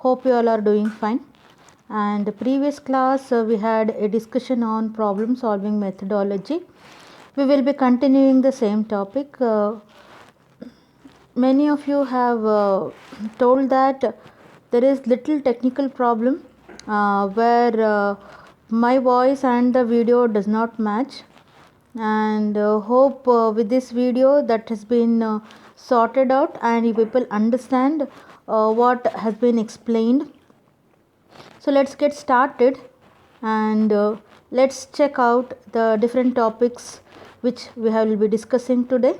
Hope you all are doing fine. And the previous class we had a discussion on problem solving methodology. We will be continuing the same topic. Many of you have told that there is little technical problem where my voice and the video does not match, and hope with this video that has been sorted out and you people understand what has been explained. So let's get started and let's check out the different topics which we will be discussing today.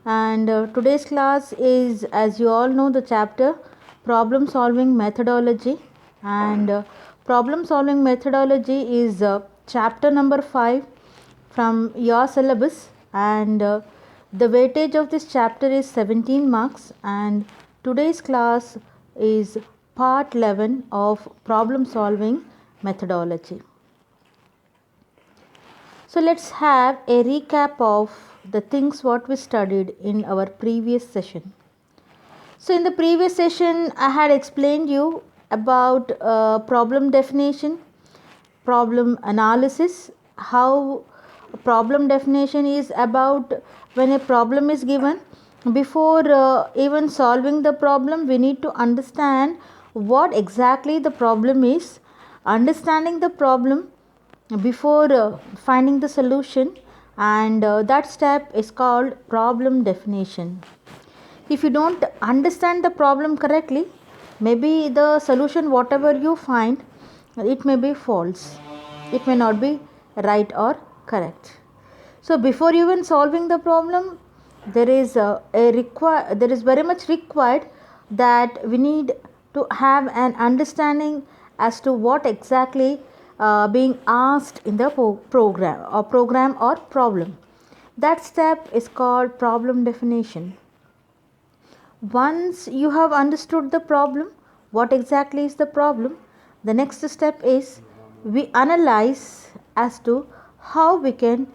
And today's class is, as you all know, the chapter problem solving methodology, and problem solving methodology is chapter number 5 from your syllabus, and the weightage of this chapter is 17 marks, and today's class is part 11 of problem solving methodology. So let's have a recap of the things what we studied in our previous session. So in the previous session I had explained you about problem definition, problem analysis. How problem definition is about when a problem is given, before even solving the problem we need to understand what exactly the problem is. Understanding the problem before finding the solution, and that step is called problem definition. If you don't understand the problem correctly, maybe the solution whatever you find, it may be false, it may not be right or correct. So before even solving the problem, there is there is very much required that we need to have an understanding as to what exactly being asked in the program or problem. That step is called problem definition. Once you have understood the problem, what exactly is the problem, the next step is we analyze as to how we can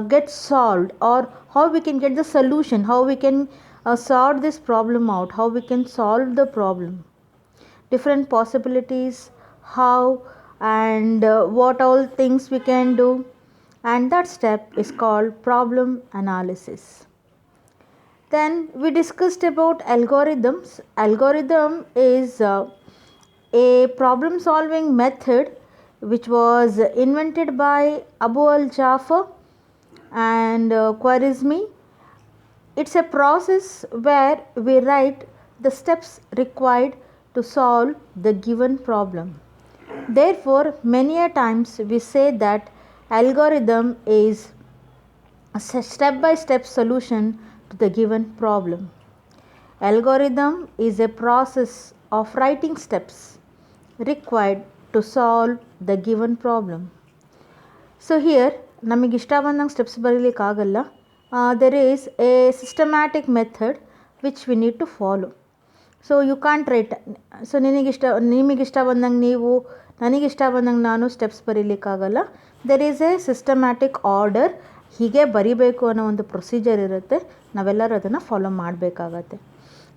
get solved, or how we can get the solution, how we can sort this problem out, how we can solve the problem, different possibilities, how and what all things we can do, and that step is called problem analysis. Then we discussed about algorithms. Algorithm is a problem solving method which was invented by Abu al-Jafar and Khwarizmi. It's a process where we write the steps required to solve the given problem. Therefore, many a times we say that algorithm is a step-by-step solution to the given problem. Algorithm is a process of writing steps required to solve the given problem. So here ನಮಗೆ ಇಷ್ಟ ಬಂದಂಗೆ steps ಬರೀಲಿಕ್ಕಾಗಲ್ಲ. There is a systematic method which we need to follow. So you can't write, so ನಿಮಗಿಷ್ಟ ಬಂದಂಗೆ ನೀವು, ನನಗಿಷ್ಟ ಬಂದಂಗೆ ನಾನು steps ಬರೀಲಿಕ್ಕಾಗಲ್ಲ. There is a systematic order, ಹೀಗೆ ಬರಿಬೇಕು ಅನ್ನೋ ಒಂದು ಪ್ರೊಸೀಜರ್ ಇರುತ್ತೆ, ನಾವೆಲ್ಲರೂ ಅದನ್ನು ಫಾಲೋ ಮಾಡಬೇಕಾಗತ್ತೆ.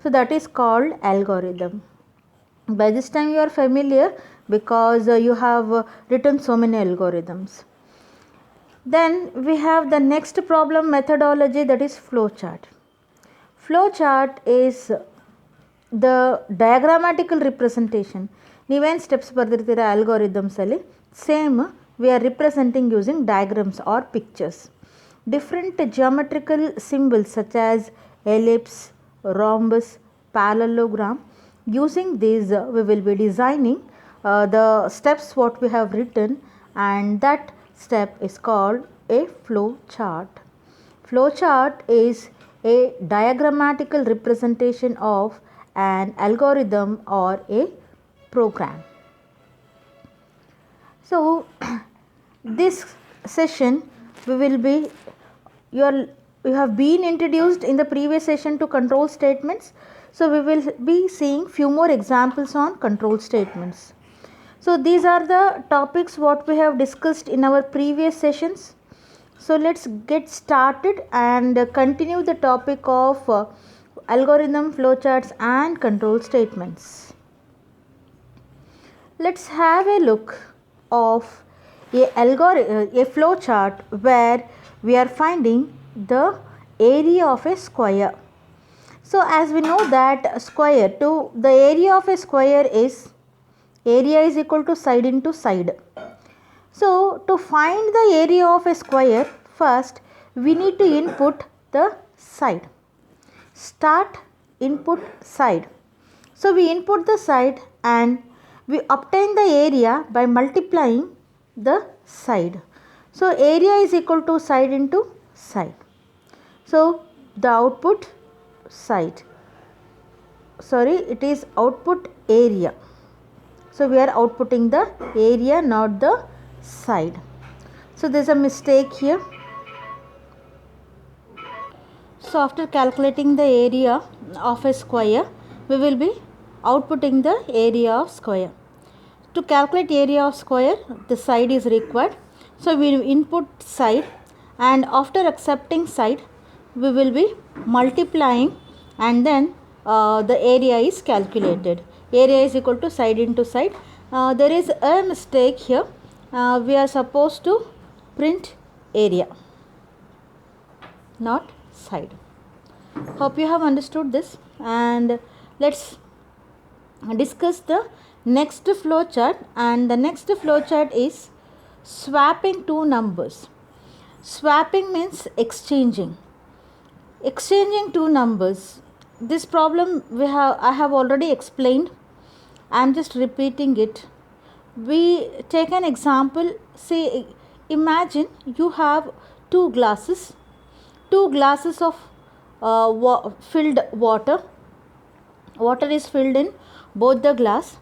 So that is called algorithm. By this time you are familiar because you have written so many algorithms. Then we have the next problem methodology, that is flowchart. Flowchart is the diagrammatical representation. ನೀವೇನು steps ಬರೆದಿರ್ತೀರ ಆಲ್ಗೋರಿದಮ್ಸಲ್ಲಿ, same we are representing using diagrams or pictures. Different geometrical symbols such as ellipse, rhombus, parallelogram. Using these we will be designing the steps what we have written, and that step is called a flow chart. Flow chart is a diagrammatical representation of an algorithm or a program. So this session we will be, you have been introduced in the previous session to control statements. So we will be seeing few more examples on control statements. So these are the topics what we have discussed in our previous sessions. So let's get started and continue the topic of algorithm, flowcharts and control statements. Let's have a look of a flow chart where we are finding the area of a square. So as we know that square, to the area of a square is area is equal to side into side. So to find the area of a square, first we need to input the side. Start input side. So we input the side and we obtain the area by multiplying the side. So area is equal to side into side. So the output side, sorry, it is output area. So we are outputting the area, not the side. So there is a mistake here. So after calculating the area of a square, we will be outputting the area of square. To calculate area of square, the side is required. So we input side, and after accepting side, we will be multiplying, and then the area is calculated. Area is equal to side into side. There is a mistake here. We are supposed to print area, not side. Hope you have understood this, and let's discuss the next flow chart. And the next flow chart is swapping two numbers. Swapping means exchanging two numbers. This problem I have already explained. I am just repeating it. We take an example. Say, imagine you have two glasses of filled water. Water is filled in both the glass.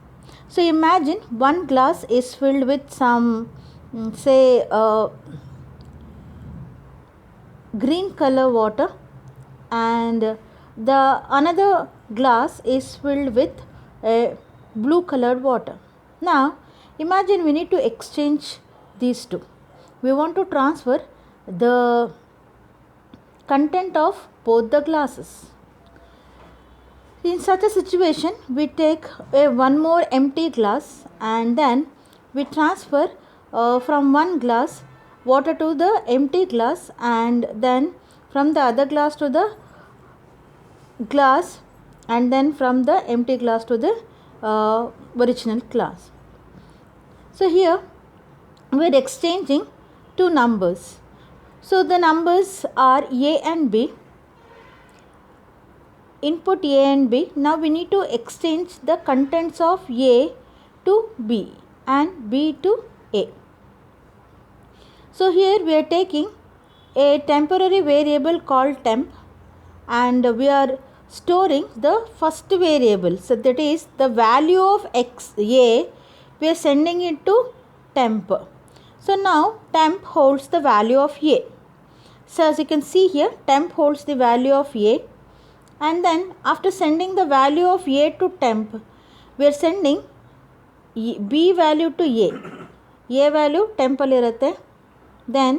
So imagine one glass is filled with some green color water, and the another glass is filled with a blue colored water. Now imagine we need to exchange these two. We want to transfer the content of both the glasses. In such a situation, we take one more empty glass, and then we transfer from one glass water to the empty glass, and then from the other glass to the glass, and then from the empty glass to the original glass. So here we are exchanging two numbers. So the numbers are A and B. Input A and B. Now we need to exchange the contents of A to B and B to A. So here we are taking a temporary variable called temp, and we are storing the first variable. So that is the value of x A. We are sending it to temp. So now temp holds the value of A. So as you can see here, temp holds the value of A, and then after sending the value of A to temp, we are sending B value to A. A value temp ಅಲ್ಲಿ ಇರುತ್ತೆ, then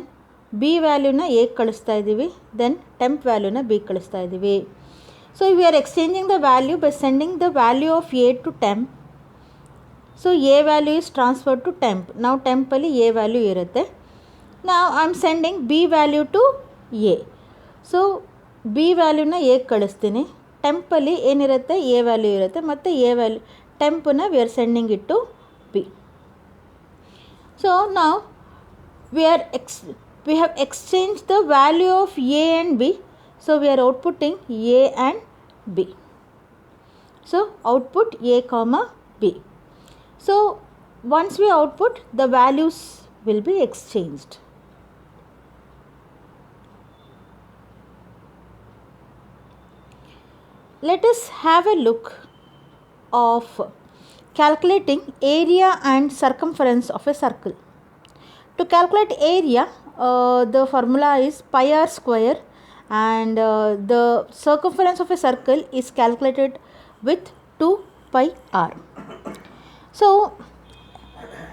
B value ನ A ಕಳಿಸ್ತಾ ಇದ್ದೀವಿ, then temp value ನ B ಕಳಿಸ್ತಾ ಇದ್ದೀವಿ. So we are exchanging the value by sending the value of A to temp. So A value is transferred to temp. Now temp ಅಲ್ಲಿ A value ಇರುತ್ತೆ. Now I am sending B value to A. So B value ನ A ಕಳಿಸ್ತೀನಿ. temp ಅಲ್ಲಿ ಏನಿರುತ್ತೆ, A value ಇರುತ್ತೆ, ಮತ್ತು A value temp ನ we are sending it to B. So now we have exchanged the value of A and B. So we are outputting A and B. So output A comma B. So once we output, the values will be exchanged. Let us have a look of calculating area and circumference of a circle. To calculate area, the formula is pi r square, and the circumference of a circle is calculated with 2 pi r. So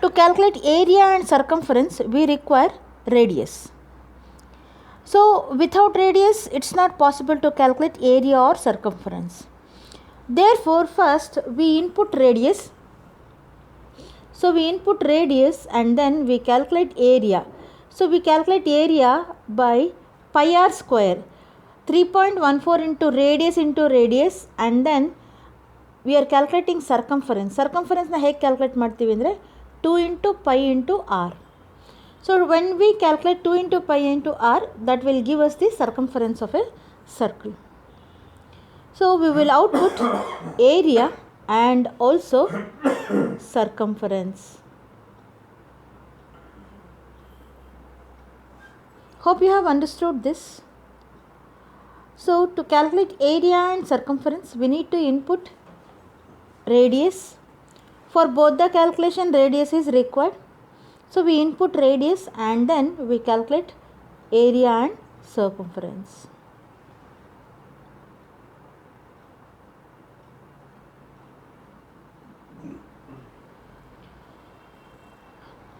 to calculate area and circumference, we require radius. So without radius, it's not possible to calculate area or circumference. Therefore, first we input radius. So we input radius and then we calculate area. So we calculate area by pi r square, 3.14 into radius and then we are calculating circumference. Circumference na hege calculate ಮಾಡ್ತೀವಿ ಅಂದರೆ 2 into pi into r. So when we calculate 2 into pi into r, that will give us the circumference of a circle. So we will output area and also circumference. Hope you have understood this. So to calculate area and circumference, we need to input radius. For both the calculation, radius is required. So we input radius and then we calculate area and circumference.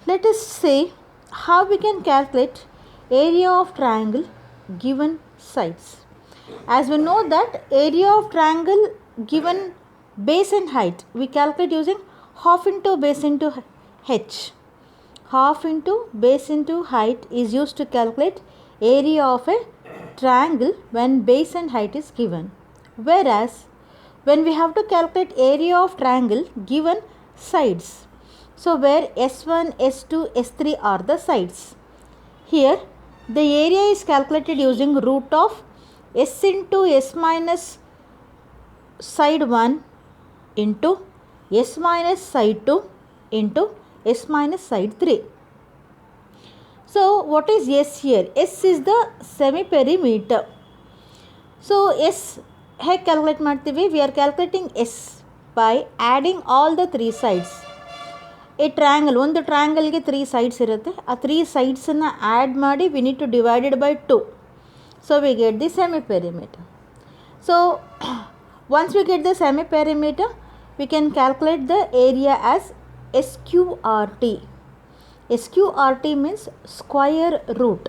Let us see how we can calculate area of triangle given sides. As we know that area of triangle given base and height, we calculate using half into base into h. Half into base into height is used to calculate area of a triangle when base and height is given. Whereas when we have to calculate area of triangle given sides, so where S1, S2, S3 are the sides. Here the area is calculated using root of S into S minus side 1 into S minus side 2 into S minus side 3. So what is S here? S is the semi-perimeter. So S ಹೇಗೆ calculate ಮಾಡ್ತೀವಿ? We are calculating S by adding all the 3 sides. A triangle, ಒಂದು ಟ್ರಯಾಂಗಲ್ಗೆ 3 sides ಇರುತ್ತೆ. ಆ 3 sidesನ್ನು add ಮಾಡಿ we need to divide it by 2. So we get the semi-perimeter. So once we get the semi-perimeter, we can calculate the area as SQRT. SQRT means square root.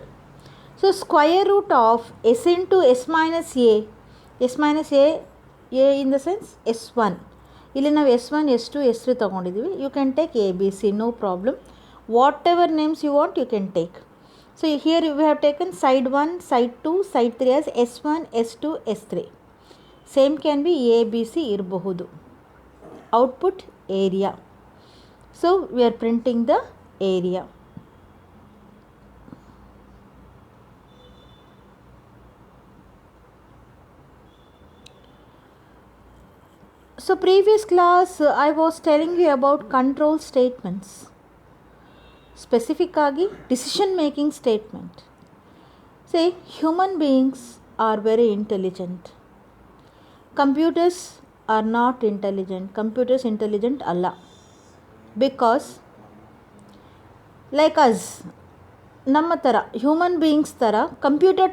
So square root of S into S minus A in the sense S1. ಇಲ್ಲಿ ನಾವು S1, S2, S3 ತಗೊಂಡಿದ್ದೀವಿ. You can take A, B, C, no problem. Whatever names you want, you can take. So here we have taken side 1, side 2, side 3 as S1, S2, S3. Same can be A, B, C ಇರಬಹುದು. Output area. So we are printing the area. So previous class I was telling you about control statements. Specific agi decision making statement. Say human beings are very intelligent. Computers are not intelligent. Computers intelligent alla. Because like us, ನಮ್ಮ ಥರ human beings ಥರ computer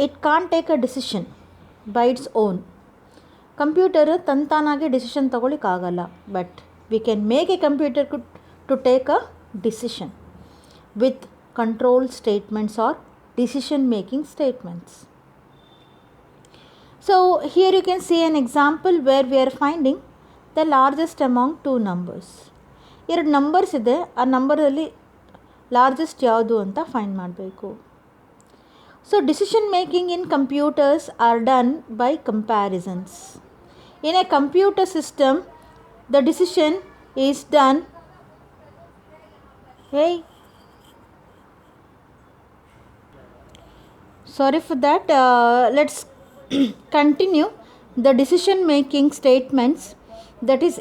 it can't take a decision by its own. Computer ತಂತಾನಾಗೆ decision ತಗೊಳ್ಳಿಕ್ಕಾಗಲ್ಲ. But we can make a computer to take a decision with control statements or decision making statements. So here you can see an example where we are finding the largest among 2 numbers. 2 numbers ಇದೆ, ಆ ನಂಬರಲ್ಲಿ largest ಯಾವುದು ಅಂತ find ಮಾಡಬೇಕು. So decision making in computers are done by comparisons. In a computer system, the decision is done. Hey, sorry for that. Let's continue the decision making statements. That is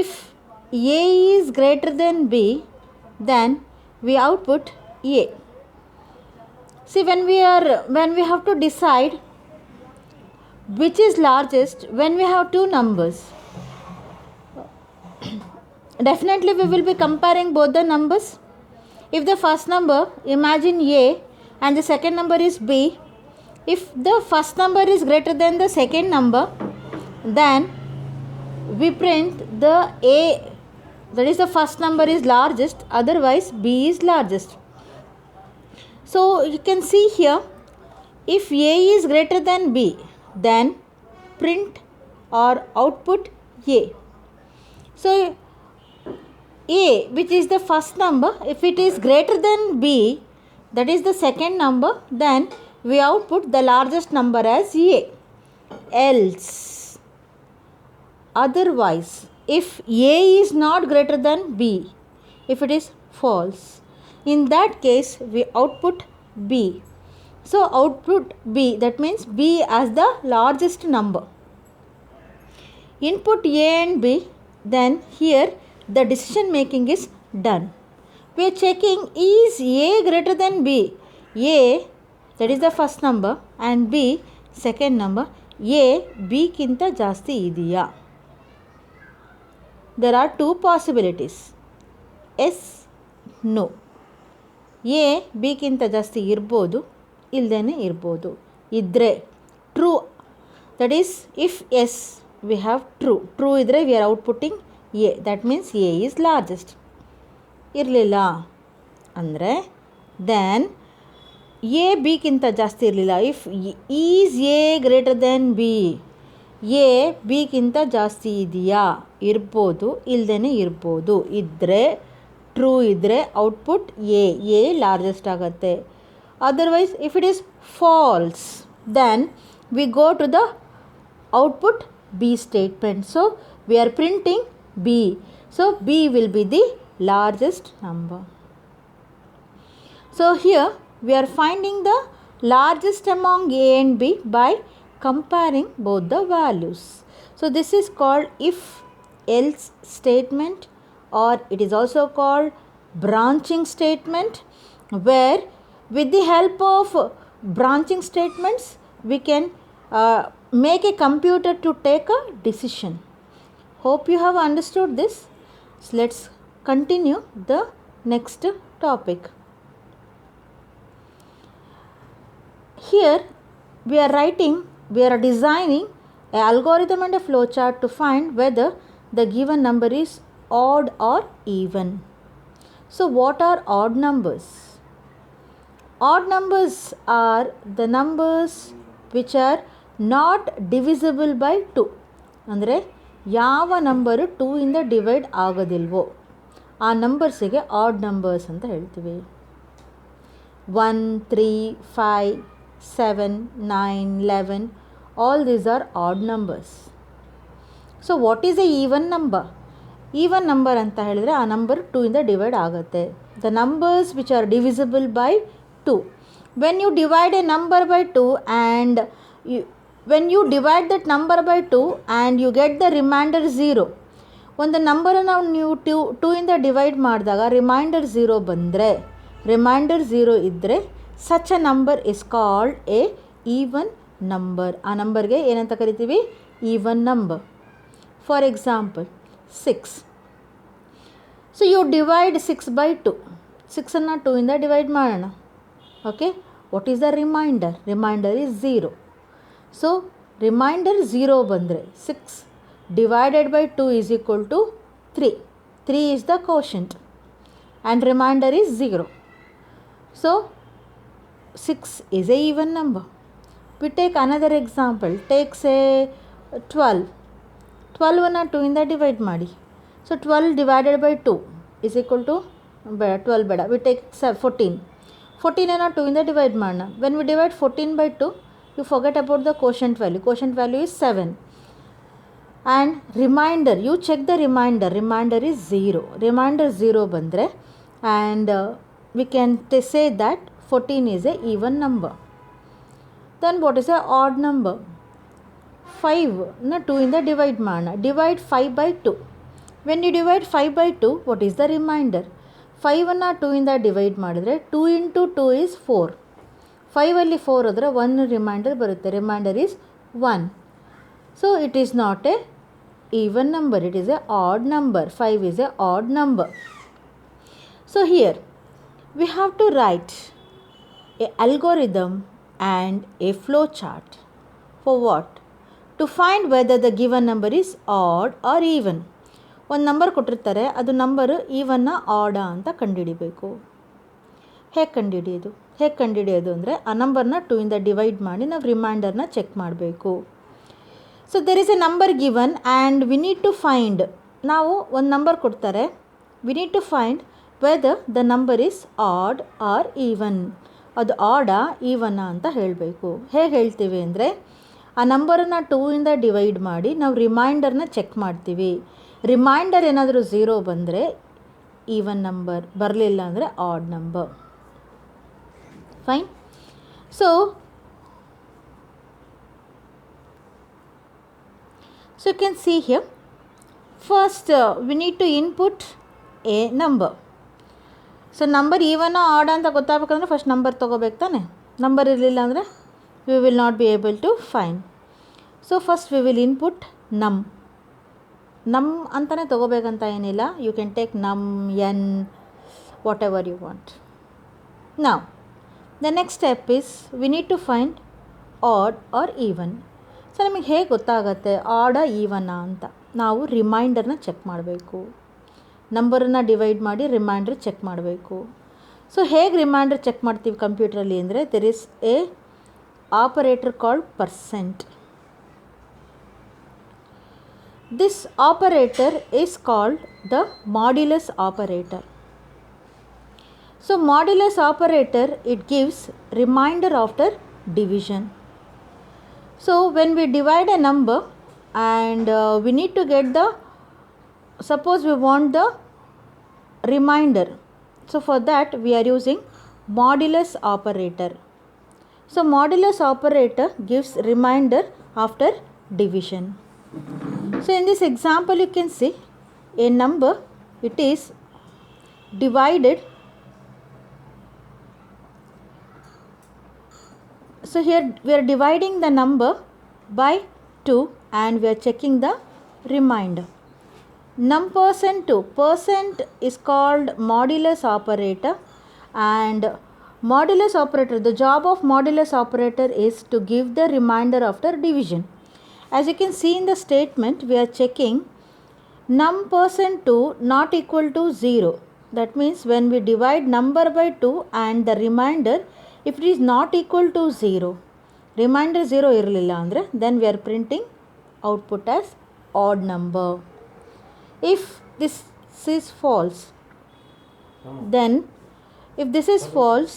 if A is greater than B, then we output A. See, when we have to decide which is largest, when we have 2 numbers, definitely we will be comparing both the numbers. If the first number, imagine A, and the second number is B, if the first number is greater than the second number, then we print the A, that is the first number is largest, otherwise B is largest. So you can see here, if A is greater than B, then print or output A. So A, which is the first number, if it is greater than B, that is the second number, then we output the largest number as A. Else, otherwise, if A is not greater than B, if it is false, in that case we output B. So output B, that means B as the largest number. Input A and B, then here the decision making is done. We are checking, is A greater than B? A, that is the first number, and B, second number. A B ಕಿಂತ ಜಾಸ್ತಿ ಇದೆಯಾ? There are two possibilities. Yes, no. A B ಕಿಂತ ಜಾಸ್ತಿ ಇರ್ಬೋದು, ಇಲ್ಲದೇ ಇರ್ಬೋದು. ಇದ್ದರೆ true, that is if yes we have true. True ಇದ್ದರೆ we are outputting A, that means A is largest. ಇರಲಿಲ್ಲ ಅಂದರೆ then A B ಕಿಂತ ಜಾಸ್ತಿ ಇರಲಿಲ್ಲ. If is A greater than B, A B ಕಿಂತ ಜಾಸ್ತಿ ಇದೆಯಾ? ಇರ್ಬೋದು, ಇಲ್ಲದೇ ಇರ್ಬೋದು. ಇದ್ದರೆ ಟ್ರೂ ಇದ್ದರೆ ಔಟ್ಪುಟ್ A ಲಾರ್ಜೆಸ್ಟ್ ಆಗುತ್ತೆ. Otherwise if it is false, then we go to the output B statement. So we are printing B. So B will be the largest number. So here we are finding the largest among A and B by comparing both the values. So this is called if else statement, or it is also called branching statement, where with the help of branching statements we can make a computer to take a decision. Hope you have understood this. So let's continue the next topic. Here we are designing an algorithm and a flowchart to find whether the given number is odd or even. So what are odd numbers? Odd numbers are the numbers which are not divisible by 2. ಅಂದರೆ ಯಾವ number 2 ಇಂದ divide ಆಗೋದಿಲ್ವೋ ಆ ನಂಬರ್ಸಿಗೆ add numbers ಅಂತ ಹೇಳ್ತೀವಿ. 1, 3, 5, 7, 9, 11, all these are odd numbers. So what is a even number? Even number ಅಂತ ಹೇಳಿದರೆ ಆ number 2 ಇಂದ ಡಿವೈಡ್ ಆಗುತ್ತೆ. The numbers which are divisible by 2. When you divide a number by 2 and when you divide that number by 2 and you get the remainder 0, ಒಂದು ನಂಬರನ್ನು ನೀವು 2 ಇಂದ divide ಮಾಡಿದಾಗ ರಿಮೈಂಡರ್ 0 ಬಂದರೆ, ರಿಮೈಂಡರ್ 0 ಇದ್ದರೆ such a number is called a even number. ಆ ನಂಬರ್ಗೆ ಏನಂತ ಕರಿತೀವಿ? even number. For example 6. So you divide 6 by 2. 6ಅನ್ನು 2 ಇಂದ ಡಿವೈಡ್ ಮಾಡೋಣ. Okay, what is the remainder? Remainder is 0. So remainder 0 ಬಂದರೆ 6 divided by 2 is equal to 3. 3 is the quotient and remainder is 0. So 6 is a even number. We take another example. Take say 12. 12ಅನ್ನು 2 ಇಂದ divide ಮಾಡಿ. So 12 divided by 2 is equal to 12 ಬೇಡ. We take 14. 14ಅನ್ನು 2 ಇಂದ divide ಮಾಡೋಣ. When we divide 14 by 2, you forget about the quotient value. Quotient value is 7. And remainder, you check the remainder. Remainder is 0. Remainder 0 ಬಂದರೆ and we can say that 14 is a even number. Then what is a odd number? 5ನ 2 ಇಂದ divide ಮಾಡೋಣ. Divide 5 by 2. When you divide 5 by 2, what is the remainder? 5ಅನ್ನು 2 ಇಂದ divide ಮಾಡಿದ್ರೆ 2 into 2 is 4. 5ಅಲ್ಲಿ 4 ಹೋದರೆ 1 reminder ಬರುತ್ತೆ. Reminder is 1. So it is not a even number, it is a odd number. 5 is a odd number. So here we have to write a algorithm and a flow chart. For what? To find whether the given number is odd or even. ಒಂದು number ಕೊಟ್ಟಿರ್ತಾರೆ, ಅದು number ಈವನ್ನ ಆಡಾ ಅಂತ ಕಂಡುಹಿಡಿಬೇಕು. ಹೇಗೆ ಕಂಡುಹಿಡಿಯೋದು ಅಂದರೆ ಆ ನಂಬರ್ನ 2 ಇಂದ ಡಿವೈಡ್ ಮಾಡಿ ನಾವು ರಿಮೈಂಡರ್ನ ಚೆಕ್ ಮಾಡಬೇಕು. So there is a number given and we need to find ನಾವು ಒಂದು ನಂಬರ್ ಕೊಡ್ತಾರೆ, we need to find whether the number is odd or even. ಅದು ಆಡಾ ಈವನಾ ಅಂತ ಹೇಳಬೇಕು. ಹೇಗೆ ಹೇಳ್ತೀವಿ ಅಂದರೆ, ಆ ನಂಬರನ್ನು 2ಇಂದ ಡಿವೈಡ್ ಮಾಡಿ ನಾವು ರಿಮೈಂಡರ್ನ ಚೆಕ್ ಮಾಡ್ತೀವಿ. ರಿಮೈಂಡರ್ ಏನಾದರೂ 0 ಬಂದರೆ ಈವನ್ ನಂಬರ್, ಬರಲಿಲ್ಲ ಅಂದರೆ odd number. Fine. So you can see here, first we need to input a number. So number even odd ಅಂತ ಗೊತ್ತಾಗಬೇಕಂದ್ರೆ ಫಸ್ಟ್ ನಂಬರ್ ತೊಗೋಬೇಕು ತಾನೆ. ನಂಬರ್ ಇರಲಿಲ್ಲ ಅಂದರೆ we will not be able to find. So first we will input num ಅಂತಲೇ ತೊಗೋಬೇಕಂತ ಏನಿಲ್ಲ. You can take num, N, whatever you want. Now the next step is we need to find odd or even. So ನಮಗೆ ಹೇಗೆ ಗೊತ್ತಾಗತ್ತೆ ಆಡಾ ಈವನಾ ಅಂತ? ನಾವು ರಿಮೈಂಡರ್ನ check ಮಾಡಬೇಕು. ನಂಬರನ್ನು ಡಿವೈಡ್ ಮಾಡಿ ರಿಮೈಂಡರ್ ಚೆಕ್ ಮಾಡಬೇಕು. ಸೊ ಹೇಗೆ ರಿಮೈಂಡರ್ ಚೆಕ್ ಮಾಡ್ತೀವಿ ಕಂಪ್ಯೂಟ್ರಲ್ಲಿ ಅಂದರೆ, there is a operator called percent. This operator is called the modulus operator. So modulus operator, it gives reminder after division. So when we divide a number and we need to get the, suppose we want the remainder, so for that we are using modulus operator. So modulus operator gives remainder after division. So in this example you can see a number, it is divided. So here we are dividing the number by 2 and we are checking the remainder. Num percent 2, percent is called modulus operator, and modulus operator, the job of modulus operator is to give the remainder after division. As you can see in the statement, we are checking num percent 2 not equal to 0. That means when we divide number by 2 and the remainder, if it is not equal to 0, remainder 0 ಇರಲಿಲ್ಲ ಅಂದರೆ, then we are printing output as odd number. If this is false, then if this is false,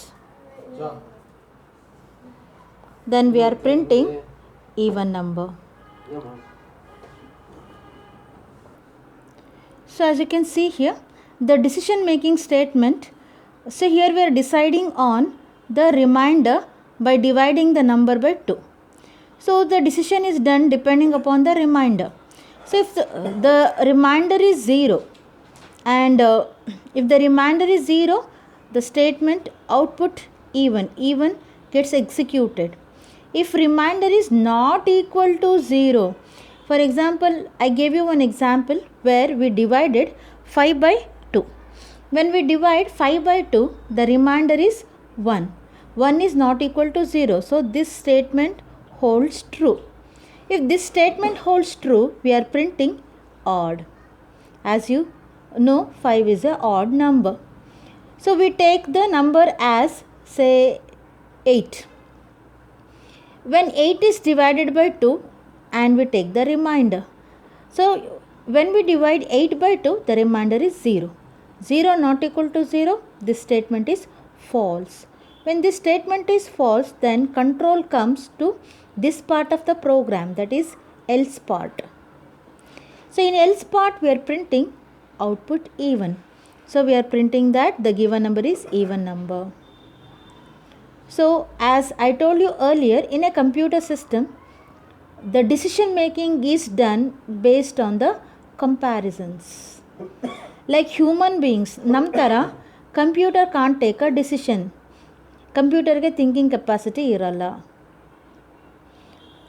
then we are printing even number. So as you can see here, the decision making statement, so here we are deciding on the remainder by dividing the number by 2. So the decision is done depending upon the remainder. So if the remainder is 0 and if the remainder is 0, the statement output even gets executed. If remainder is not equal to 0, for example, I gave you one example where we divided 5 by 2. When we divide 5 by 2, the remainder is 1. 1 is not equal to 0. So this statement holds true. If this statement holds true, we are printing odd. As you know, 5 is an odd number. So we take the number as, say, 8. When 8 is divided by 2 and we take the remainder. So when we divide 8 by 2, the remainder is 0. 0 not equal to 0, this statement is false. When this statement is false, then control comes to this part of the program, that is else part. So in else part we are printing output even. So we are printing that the given number is even number. So as I told you earlier, in a computer system, the decision making is done based on the comparisons. Like human beings, nam tara computer can't take a decision. Computer ke thinking capacity iralla.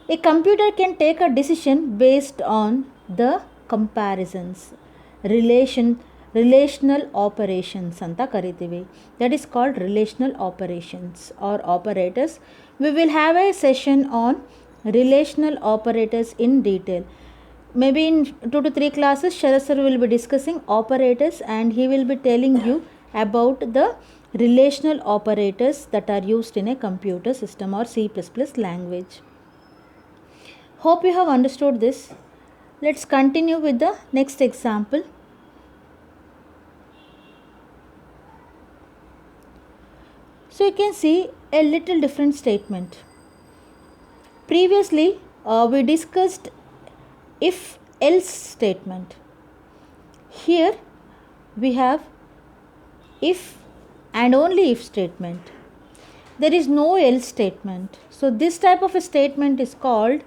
A computer can take a decision based on the comparisons, relational operations anta karitivi. That is called relational operations or operators. We will have a session on relational operators in detail. Maybe in 2 to 3 classes, Sharad sir will be discussing operators and he will be telling you about the relational operators that are used in a computer system or C++ language. Hope you have understood this. Let's continue with the next example. So you can see a little different statement. Previously we discussed if else statement. Here we have if and only if statement. There is no else statement. So this type of a statement is called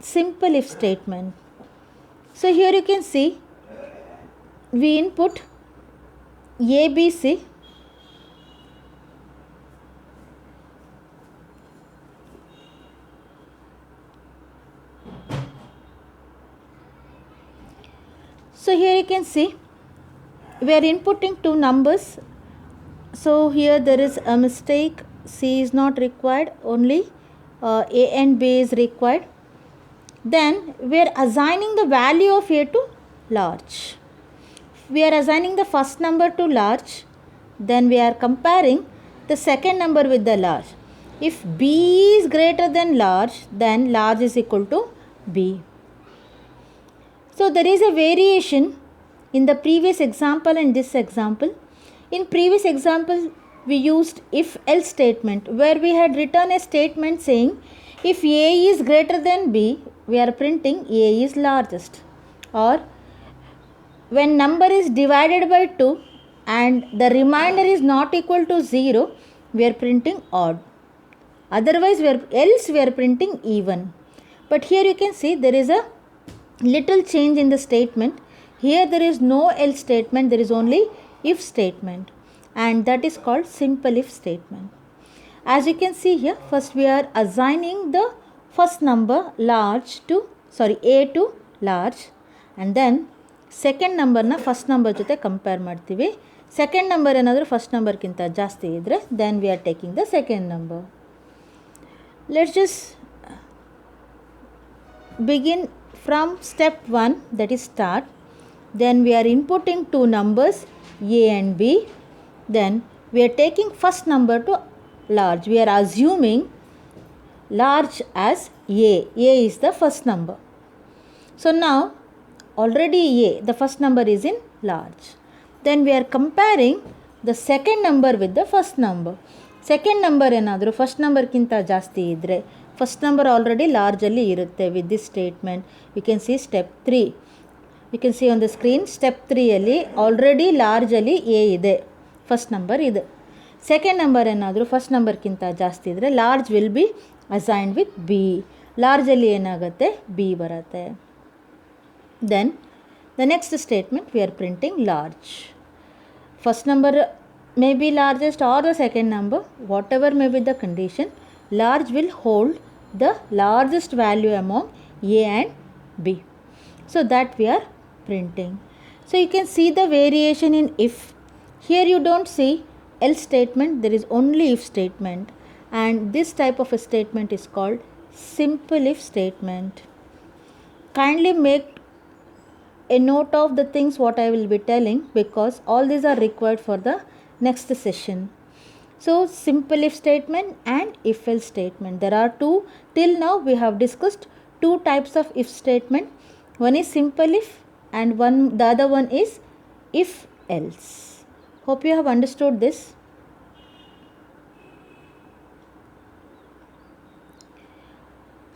simple if statement. So here you can see we input ABC. So here you can see we are inputting two numbers. So here there is a mistake. C is not required, only A and B is required. Then we are assigning the value of A to large. We are assigning the first number to large. Then we are comparing the second number with the large. If B is greater than large, then large is equal to B. So there is a variation in the previous example and this example. In previous example we used if else statement, where we had written a statement saying if A is greater than B, we are printing A is largest. Or when number is divided by 2 and the remainder is not equal to 0, we are printing odd. Otherwise we are printing even. But here you can see there is a little change in the statement. Here there is no else statement, there is only if statement, and that is called simple if statement. As you can see here, first we are assigning the first number A to large, and then second number na first number ಜೊತೆ compare ಮಾಡ್ತೀವಿ. Second number ಏನಾದರೂ first number ಕಿಂತ ಜಾಸ್ತಿ ಇದ್ದರೆ then we are taking the second number. Let's just begin from step 1, that is start. Then we are inputting two numbers A and B. Then we are taking first number to large. We are assuming large as A. A is the first number. So now already A, the first number is in large. Then we are comparing the second number with the first number. Second number ಏನಾದರೂ first number ಕಿಂತ ಜಾಸ್ತಿ ಇದ್ದರೆ first number already large ಅಲ್ಲಿ ಇರುತ್ತೆ. With this statement you can see step 3. You can see on the screen step 3 ಅಲ್ಲಿ already large ಅಲ್ಲಿ A ಇದೆ, first number ಇದೆ. Second number ಏನಾದರೂ first number ಕಿಂತ ಜಾಸ್ತಿ ಇದ್ದರೆ large will be assigned with B. large ಅಲ್ಲಿ ಏನಾಗುತ್ತೆ B ಬರುತ್ತೆ. Then the next statement we are printing large. First number may be largest or the second number, whatever may be the condition, large will hold the largest value among A and B. So that we are printing. So you can see the variation in if. Here you don't see else statement, there is only if statement, and this type of a statement is called simple if statement. Kindly make a note of the things what I will be telling, because all these are required for the next session. So simple if statement and if else statement, there are two. Till now we have discussed two types of if statement. One is simple if and the other one is if else. Hope you have understood this.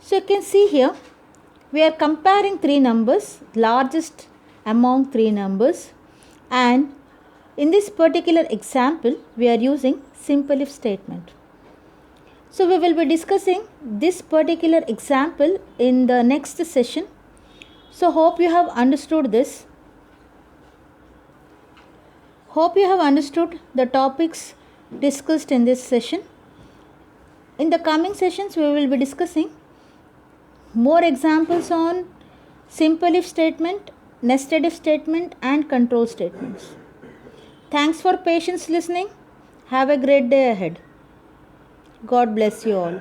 So you can see here we are comparing three numbers, largest among three numbers, and in this particular example we are using simple if statement. So we will be discussing this particular example in the next session. So hope you have understood this. Hope you have understood the topics discussed in this session. In the coming sessions we will be discussing more examples on simple if statement, nested if statement and control statements. Thanks for patience listening. Have a great day ahead. God bless you all.